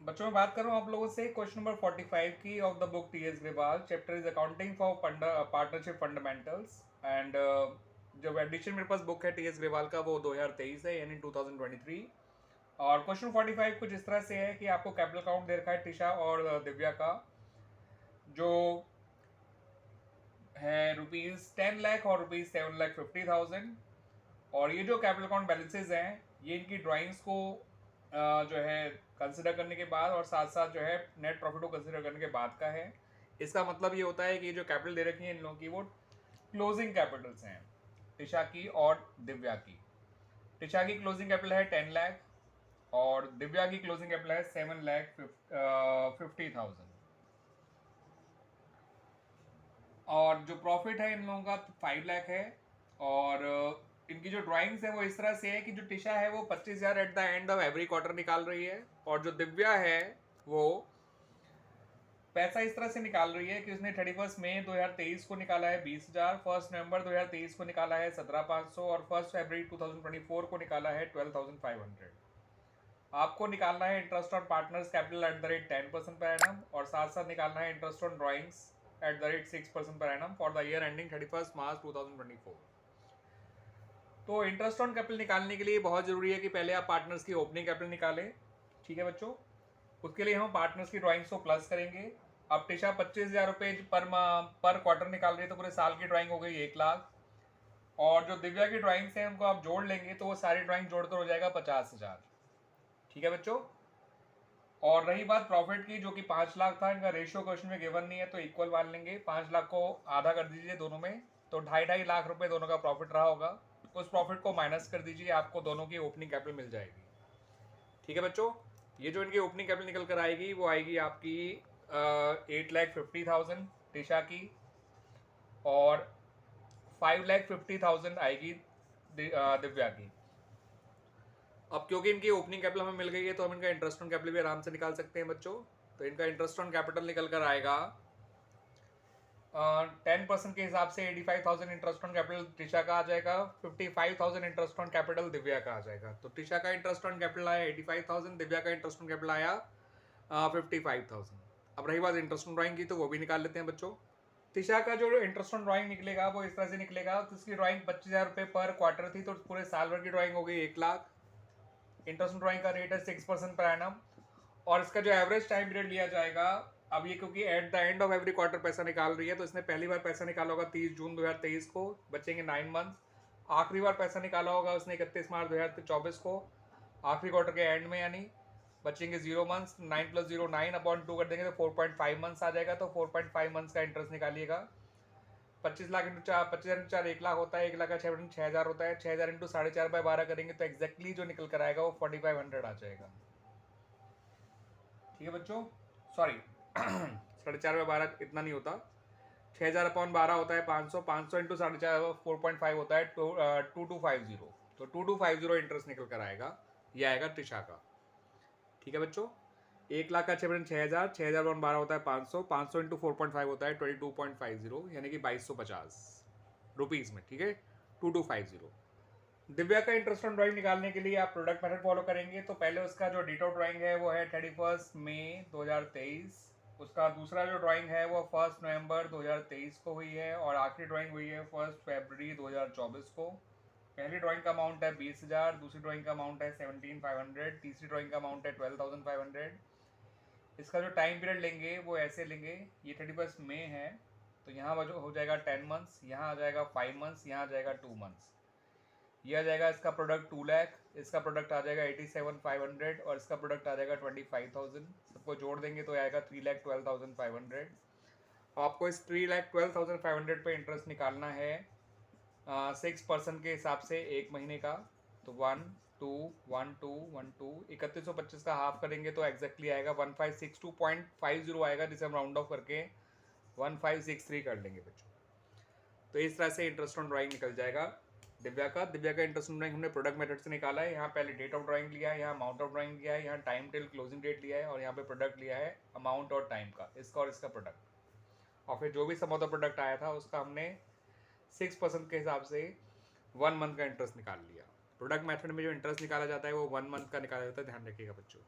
बच्चों मैं बात कर रहा हूँ आप लोगों से क्वेश्चन नंबर 45 की of the book T S Grewal. Chapter is accounting for partnership fundamentals and जो एडिशन मेरे पास बुक है टी एस ग्रेवाल का वो 2023 है यानी 2023। और क्वेश्चन 45 कुछ इस तरह से है कि आपको कैपिटल अकाउंट दे रखा है टिशा और दिव्या का, जो है ₹10 लाख और ₹7,50,000। और ये जो कैपिटल अकाउंट बैलेंसेज हैं ये इनकी ड्राइंग्स को जो है कंसिडर करने के बाद और साथ साथ जो है नेट प्रॉफिट को कंसिडर करने के बाद का है। इसका मतलब ये होता है कि जो कैपिटल दे रखी है इन लोगों की वो क्लोजिंग कैपिटल्स हैं टिशा की और दिव्या की। टिशा की क्लोजिंग कैपिटल है 10 लाख और दिव्या की क्लोजिंग कैपिटल है 7,50,000। और जो प्रॉफिट है इन लोगों का 5 लाख है। और इनकी जो ड्राइंग्स है वो इस तरह से है कि जो टिशा है वो 25,000 at the end of every quarter निकाल रही है और जो दिव्या है वो पैसा इस तरह से निकाल रही है कि उसने 31 मई 2023 को निकाला है 20,000, 1 नवंबर 2023 को निकाला है 17,500 और 1 फरवरी 2024 को निकाला है 12,500। आपको निकालना है interest on partners capital at the rate 10% per annum और साथ साथ निकालना है interest on drawings at the rate 6% per annum for the year ending 31 मार्च 2024। तो इंटरेस्ट ऑन कैपिटल निकालने के लिए बहुत जरूरी है कि पहले आप पार्टनर्स की ओपनिंग कैपिटल निकालें। ठीक है बच्चों, उसके लिए हम पार्टनर्स की ड्राइंग्स को प्लस करेंगे। अब टिशा 25,000 रुपये पर क्वार्टर निकाल रही है तो पूरे साल की ड्राइंग हो गई 1 लाख। और जो दिव्या की ड्राइंग्स हैं उनको आप जोड़ लेंगे तो वो सारी ड्राइंग जोड़कर हो जाएगा 50,000। ठीक है बच्चों, और रही बात प्रॉफिट की जो कि 5 लाख था, इनका रेशियो क्वेश्चन में गिवन नहीं है तो इक्वल मान लेंगे। 5 लाख को आधा कर दीजिए दोनों में तो 2.5 लाख रुपए दोनों का प्रॉफिट रहा होगा। उस प्रॉफिट को माइनस कर दीजिए, आपको दोनों की ओपनिंग कैपिटल मिल जाएगी। ठीक है बच्चों, ये जो इनकी ओपनिंग कैपिटल निकल कर आएगी वो आएगी आपकी 8,50,000 टिशा की और 5,50,000 आएगी दिव्या की। अब क्योंकि इनकी ओपनिंग कैपिटल हमें मिल गई है तो हम इनका इंटरेस्ट ऑन कैपिटल भी आराम से निकाल सकते हैं बच्चों। तो इनका इंटरेस्ट ऑन कैपिटल निकल कर आएगा 10% के हिसाब से 85,000 इंटरेस्ट ऑन कैपिटल टिशा का आ जाएगा, 55,000 इंटरेस्ट ऑन कैपिटल दिव्या का आ जाएगा। तो टिशा का इंटरेस्ट ऑन कैपिटल आया 85,000, दिव्या का इंटरेस्ट ऑन कैपिटल आया 55,000। अब रही बात इंटरेस्ट ऑन ड्राइंग की तो वो भी निकाल लेते हैं बच्चों। टिशा का जो इंटरेस्ट ऑन ड्राइंग निकलेगा वो इस तरह से निकलेगा, तो इसकी ड्राइंग 25,000 रुपये पर क्वार्टर थी तो पूरे साल भर की ड्राइंग हो गई 1 लाख। इंटरेस्ट ड्राइंग का रेट है 6% पर एनम और इसका जो एवरेज टाइम पीरियड लिया जाएगा, अब ये क्योंकि at the end of every quarter पैसा निकाल रही है तो इसने पहली बार पैसा निकाला होगा 30 जून 2023 को, बचेंगे 9 मंथ्स। आखिरी बार पैसा निकाला होगा उसने 31 मार्च 2024 को, आखिरी क्वार्टर के एंड में, यानी बचेंगे 0 मंथ्स। 9 + 0 9/2 कर देंगे तो 4.5 मंथ्स आ जाएगा। तो 4.5 मंथ्स का इंटरेस्ट निकालिएगा। 25 लाख इंटू 4, 25,000 इंटू 4 1 लाख होता है, 1 लाख का 6,000 होता है। 6,000 इंटू 4.5/12 करेंगे तो एक्जैक्टली जो निकल कर आएगा वो 4,500 आ जाएगा। ठीक है बच्चों, सॉरी 4.5/12 इतना नहीं होता, 6,000/12 होता है 500, 500 इंटू 4.5 4.5 होता है 2250। तो 2250 इंटरेस्ट निकल कर आएगा, ये आएगा टिशा का। ठीक है बच्चों, 1 लाख का 6,000, 6,000/12 होता है 500, 500 इंटू 4.5 होता है 22.50 यानी कि 2,250 रुपीज़ में। ठीक है, 2250। दिव्या का इंटरेस्ट ऑन ड्राइंग निकालने के लिए आप प्रोडक्ट मेथड फॉलो करेंगे। तो पहले उसका जो डिटो ड्राइंग है वो है 31 मई 2023। उसका दूसरा जो ड्राइंग है वो 1 नवंबर 2023 को हुई है और आखिरी ड्राइंग हुई है 1 फरवरी 2024 को। पहली ड्राइंग का अमाउंट है 20,000, दूसरी ड्राइंग का अमाउंट है 17,500, तीसरी ड्राइंग का अमाउंट है 12,500। इसका जो टाइम पीरियड लेंगे वो ऐसे लेंगे, ये 31 मई है तो यहाँ हो जाएगा 10 मंथ्स, यहाँ आ जाएगा 5 मंथ्स, यहाँ आ जाएगा 2 मंथ्स। ये आ जाएगा इसका प्रोडक्ट 2 लाख, इसका प्रोडक्ट आ जाएगा 87,500 और इसका प्रोडक्ट आ जाएगा 25,000। सबको जोड़ देंगे तो आएगा 3,12,500। आपको इस 3,12,500 पे इंटरेस्ट निकालना है 6% के हिसाब से एक महीने का। तो 1 2 1 2 1 2 3125 का हाफ करेंगे तो एग्जैक्टली आएगा 1562.50 आएगा, जिसे हम राउंड ऑफ करके 1563 कर लेंगे बच्चों। तो इस तरह से इंटरेस्ट ऑन ड्राइंग निकल जाएगा दिव्या का इंटरेस्ट ऑन ड्राइंग हमने प्रोडक्ट मेथड से निकाला है। यहाँ पहले डेट ऑफ ड्राइंग लिया है, यहाँ अमाउंट ऑफ ड्राइंग लिया है, यहाँ टाइम टिल क्लोजिंग डेट लिया है और यहाँ पे प्रोडक्ट लिया है अमाउंट और टाइम का, इसका और इसका प्रोडक्ट। और फिर जो भी सम ऑफ द प्रोडक्ट आया था उसका हमने 6% के हिसाब से 1 मंथ का इंटरेस्ट निकाल लिया। प्रोडक्ट मेथड में जो इंटरेस्ट निकाला जाता है वो 1 मंथ का निकाला जाता है, ध्यान रखिएगा बच्चों।